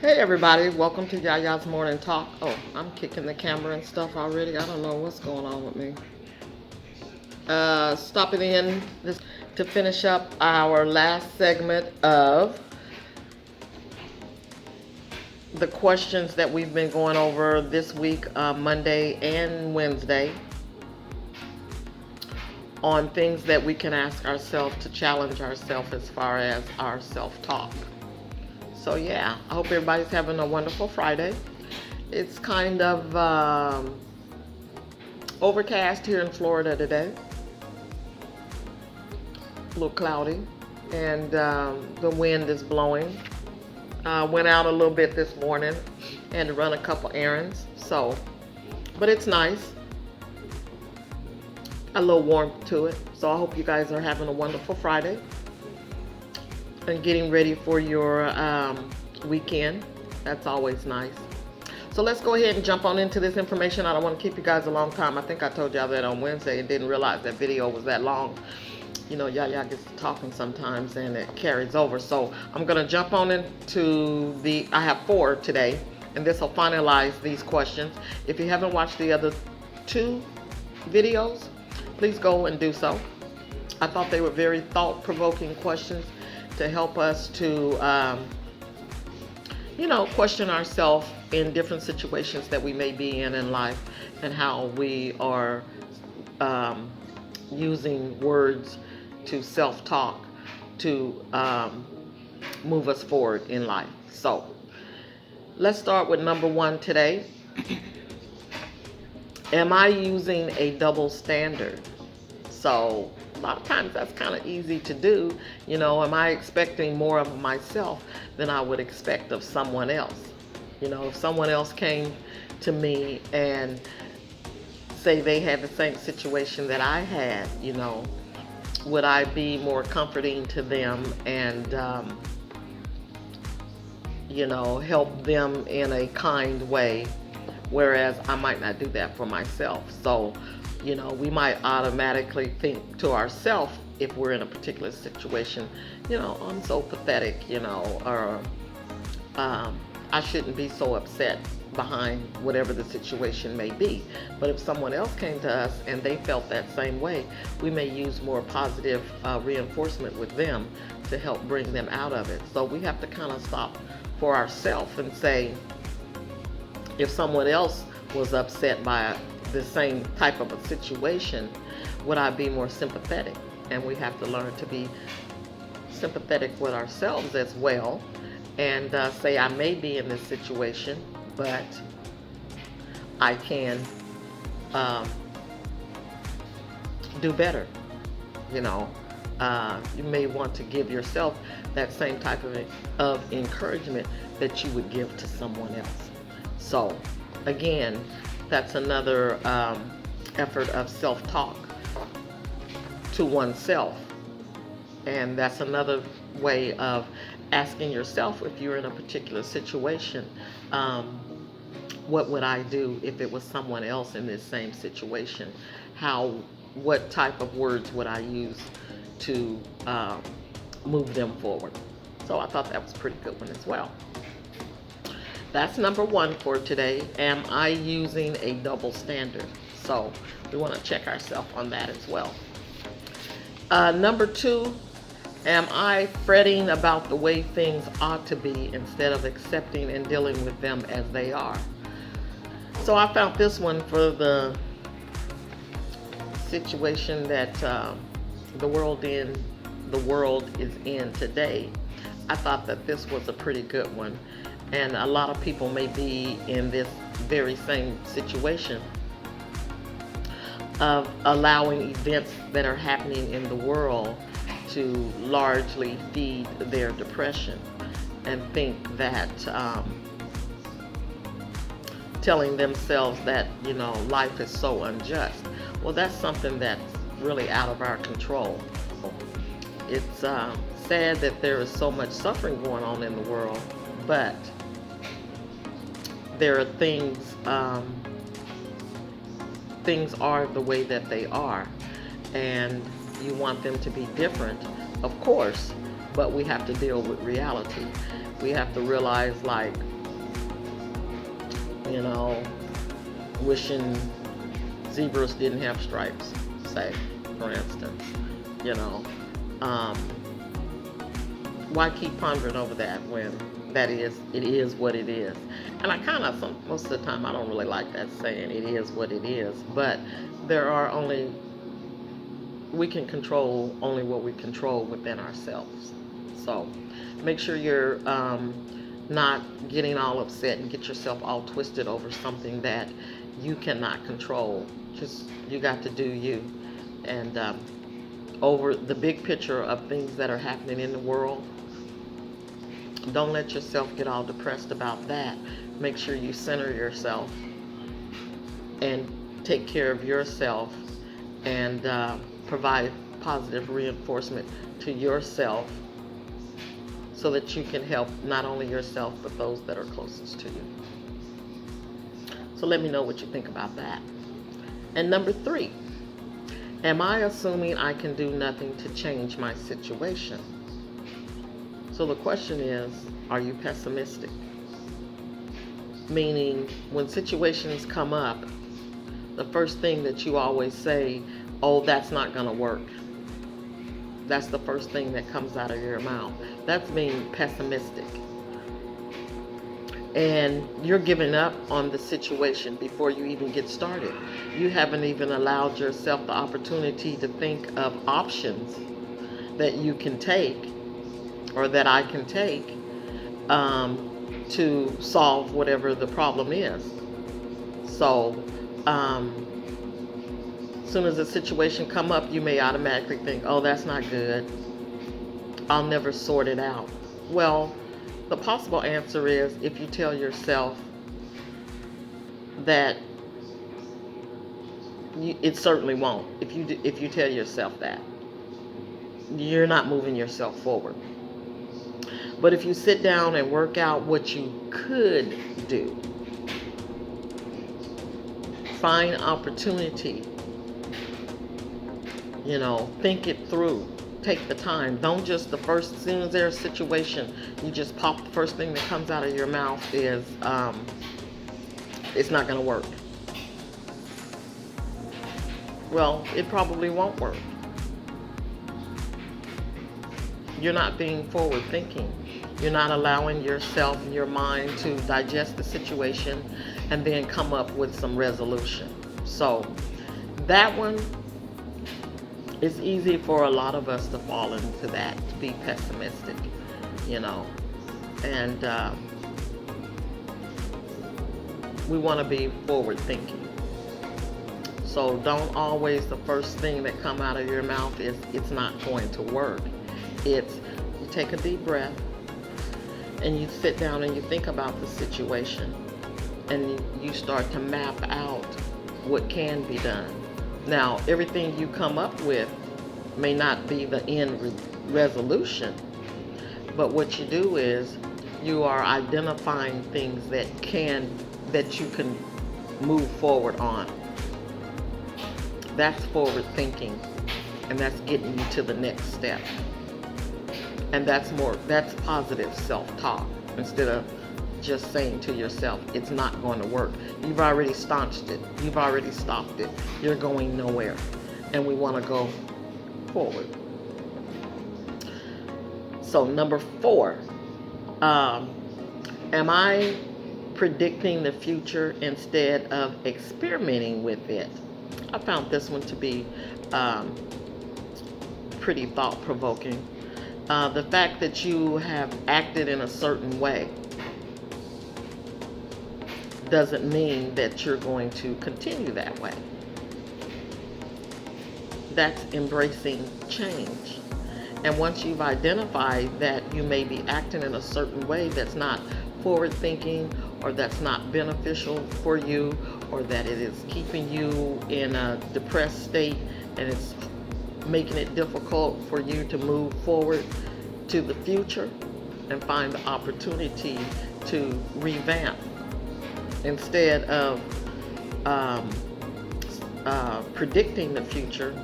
Hey everybody, welcome to Yaya's Morning Talk. Oh, I'm kicking the camera and stuff already. I don't know what's going on with me. Stopping in this to finish up our last segment of the questions that we've been going over this week, Monday and Wednesday, on things that we can ask ourselves to challenge ourselves as far as our self-talk. So yeah, I hope everybody's having a wonderful Friday. It's kind of overcast here in Florida today, a little cloudy, and the wind is blowing. Went out a little bit this morning and to run a couple errands. So, but it's nice, a little warmth to it. So I hope you guys are having a wonderful Friday and getting ready for your weekend. That's always nice. So let's go ahead and jump on into this information. I don't want to keep you guys a long time. I think I told y'all that on Wednesday and didn't realize that video was that long. You know, Yaya gets to talking sometimes and it carries over. So I'm going to jump on into I have 4 today, and this will finalize these questions. If you haven't watched the other 2 videos, please go and do so. I thought they were very thought-provoking questions to help us to, question ourselves in different situations that we may be in life, and how we are using words to self-talk to move us forward in life. So let's start with number 1 today. Am I using a double standard? So a lot of times that's kind of easy to do. Am I expecting more of myself than I would expect of someone else? If someone else came to me and say they had the same situation that I had, would I be more comforting to them and, help them in a kind way, whereas I might not do that for myself. So, we might automatically think to ourselves, if we're in a particular situation, I'm so pathetic, or I shouldn't be so upset behind whatever the situation may be. But if someone else came to us and they felt that same way, we may use more positive reinforcement with them to help bring them out of it. So we have to kind of stop for ourselves and say, if someone else was upset by the same type of a situation, would I be more sympathetic? And we have to learn to be sympathetic with ourselves as well, and say, I may be in this situation, but I can do better. You may want to give yourself that same type of encouragement that you would give to someone else. So again, that's another effort of self-talk to oneself. And that's another way of asking yourself, if you're in a particular situation, what would I do if it was someone else in this same situation? What type of words would I use to move them forward? So I thought that was a pretty good one as well. That's number 1 for today. Am I using a double standard? So we want to check ourselves on that as well. Number 2, am I fretting about the way things ought to be instead of accepting and dealing with them as they are? So I found this one for the situation that the world is in today. I thought that this was a pretty good one. And a lot of people may be in this very same situation of allowing events that are happening in the world to largely feed their depression, and think that telling themselves that life is so unjust. Well, that's something that's really out of our control. It's sad that there is so much suffering going on in the world, but there are things are the way that they are, and you want them to be different, of course, but we have to deal with reality. We have to realize, like, you know, wishing zebras didn't have stripes, say, for instance. You know, um, why keep pondering over that when it is what it is? And I kind of, most of the time, I don't really like that saying, it is what it is. But there are only, we can control only what we control within ourselves. So make sure you're not getting all upset and get yourself all twisted over something that you cannot control. Just, you got to do you. And over the big picture of things that are happening in the world, don't let yourself get all depressed about that. Make sure you center yourself and take care of yourself, and provide positive reinforcement to yourself, so that you can help not only yourself but those that are closest to you. So let me know what you think about that. And number 3, am I assuming I can do nothing to change my situation? So the question is, are you pessimistic? Meaning, when situations come up, the first thing that you always say, oh, that's not going to work. That's the first thing that comes out of your mouth. That's being pessimistic. And you're giving up on the situation before you even get started. You haven't even allowed yourself the opportunity to think of options that you can take, or that I can take, to solve whatever the problem is. So, as soon as a situation come up, you may automatically think, oh, that's not good. I'll never sort it out. Well, the possible answer is, if you tell yourself that it certainly won't. If you tell yourself that, you're not moving yourself forward. But if you sit down and work out what you could do, find opportunity, think it through, take the time. Don't just as soon as there's a situation, you just pop the first thing that comes out of your mouth is, it's not going to work. Well, it probably won't work. You're not being forward thinking. You're not allowing yourself and your mind to digest the situation and then come up with some resolution. So that one, it's easy for a lot of us to fall into that, to be pessimistic, and we want to be forward thinking. So don't always, the first thing that come out of your mouth is, it's not going to work. It's, you take a deep breath and you sit down and you think about the situation, and you start to map out what can be done. Now, everything you come up with may not be the end resolution, but what you do is you are identifying things that you can move forward on. That's forward thinking, and that's getting you to the next step. And that's positive self-talk, instead of just saying to yourself, it's not going to work. You've already staunched it. You've already stopped it. You're going nowhere. And we want to go forward. So number 4, am I predicting the future instead of experimenting with it? I found this one to be pretty thought-provoking. The fact that you have acted in a certain way doesn't mean that you're going to continue that way. That's embracing change. And once you've identified that you may be acting in a certain way that's not forward thinking, or that's not beneficial for you, or that it is keeping you in a depressed state and it's making it difficult for you to move forward to the future and find the opportunity to revamp, instead of predicting the future,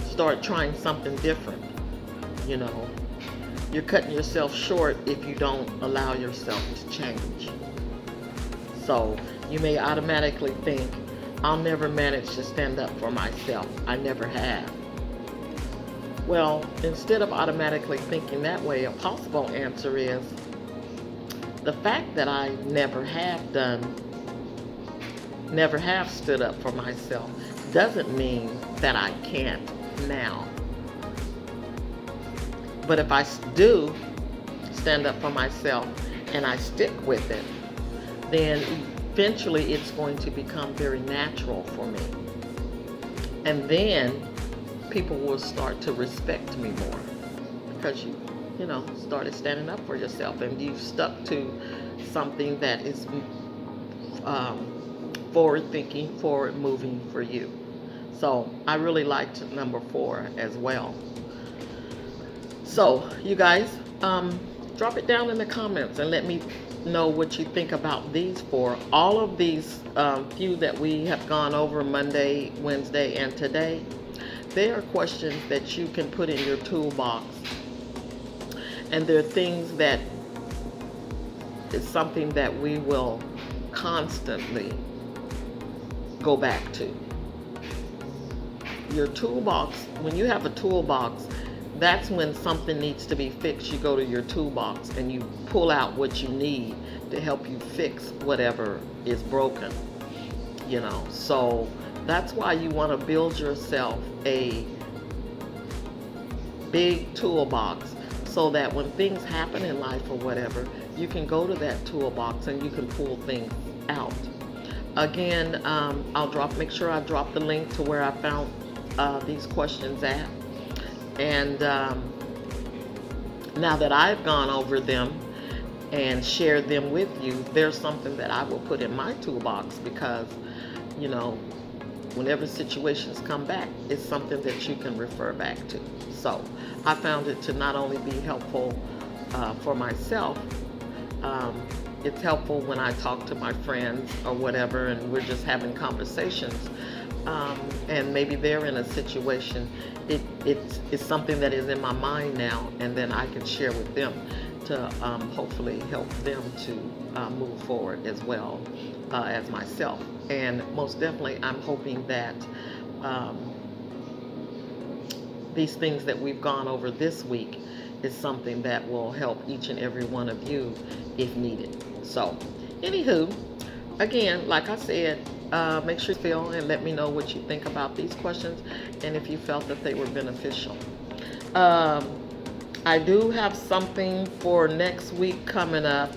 start trying something different. You know, you're cutting yourself short if you don't allow yourself to change. So you may automatically think, I'll never manage to stand up for myself. I never have. Well, instead of automatically thinking that way, a possible answer is the fact that I never have stood up for myself doesn't mean that I can't now. But if I do stand up for myself and I stick with it, then eventually it's going to become very natural for me. And then people will start to respect me more because you know, started standing up for yourself and you've stuck to something that is forward thinking, forward moving for you. So I really liked number 4 as well. So you guys, drop it down in the comments and let me know what you think about these 4. All of these few that we have gone over Monday, Wednesday, and today, they are questions that you can put in your toolbox. And they're things that is something that we will constantly go back to. Your toolbox, when you have a toolbox, that's when something needs to be fixed. You go to your toolbox and you pull out what you need to help you fix whatever is broken. You know, so that's why you want to build yourself a big toolbox so that when things happen in life or whatever, you can go to that toolbox and you can pull things out. Again, make sure I drop the link to where I found these questions at. And now that I've gone over them and shared them with you, there's something that I will put in my toolbox because, you know, whenever situations come back, it's something that you can refer back to. So I found it to not only be helpful for myself, it's helpful when I talk to my friends or whatever and we're just having conversations, and maybe they're in a situation. It's something that is in my mind now, and then I can share with them to hopefully help them to move forward as well as myself. And most definitely, I'm hoping that these things that we've gone over this week is something that will help each and every one of you if needed. So, anywho, again, like I said, make sure you feel and let me know what you think about these questions and if you felt that they were beneficial. I do have something for next week coming up.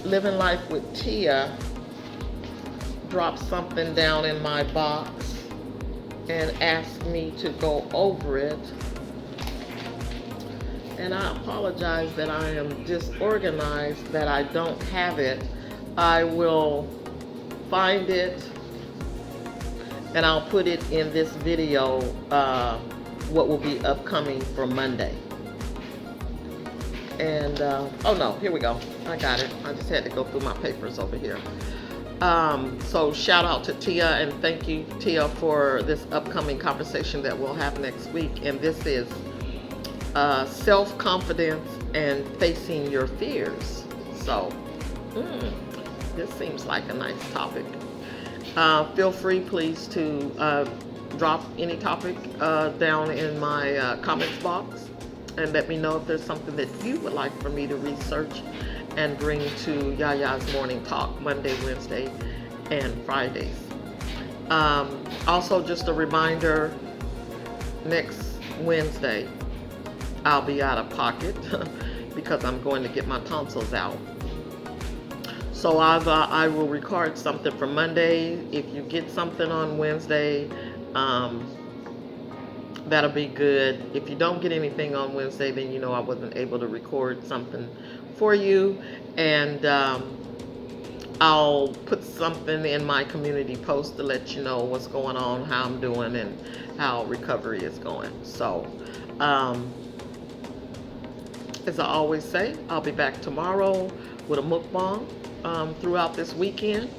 Living Life with Tia dropped something down in my box and asked me to go over it. And I apologize that I am disorganized, that I don't have it. I will find it and I'll put it in this video, what will be upcoming for Monday. And, oh no, here we go. I got it. I just had to go through my papers over here. So shout out to Tia and thank you, Tia, for this upcoming conversation that we'll have next week. And this is self-confidence and facing your fears. So, this seems like a nice topic. Feel free, please, to drop any topic down in my comments box and let me know if there's something that you would like for me to research and bring to Yaya's Morning Talk Monday, Wednesday, and Fridays. Also, just a reminder, next Wednesday, I'll be out of pocket because I'm going to get my tonsils out. So I will record something for Monday. If you get something on Wednesday, that'll be good. If you don't get anything on Wednesday, then you know I wasn't able to record something for you. And I'll put something in my community post to let you know what's going on, how I'm doing, and how recovery is going. So, as I always say, I'll be back tomorrow with a mukbang throughout this weekend.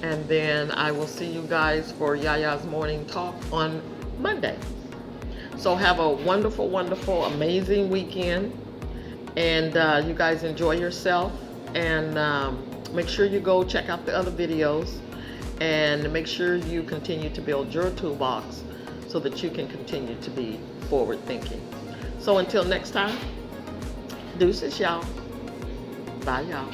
And then I will see you guys for Yaya's Morning Talk on Monday. So have a wonderful, wonderful, amazing weekend. And you guys enjoy yourself. And make sure you go check out the other videos. And make sure you continue to build your toolbox so that you can continue to be forward thinking. So until next time, deuces, y'all. Bye, y'all.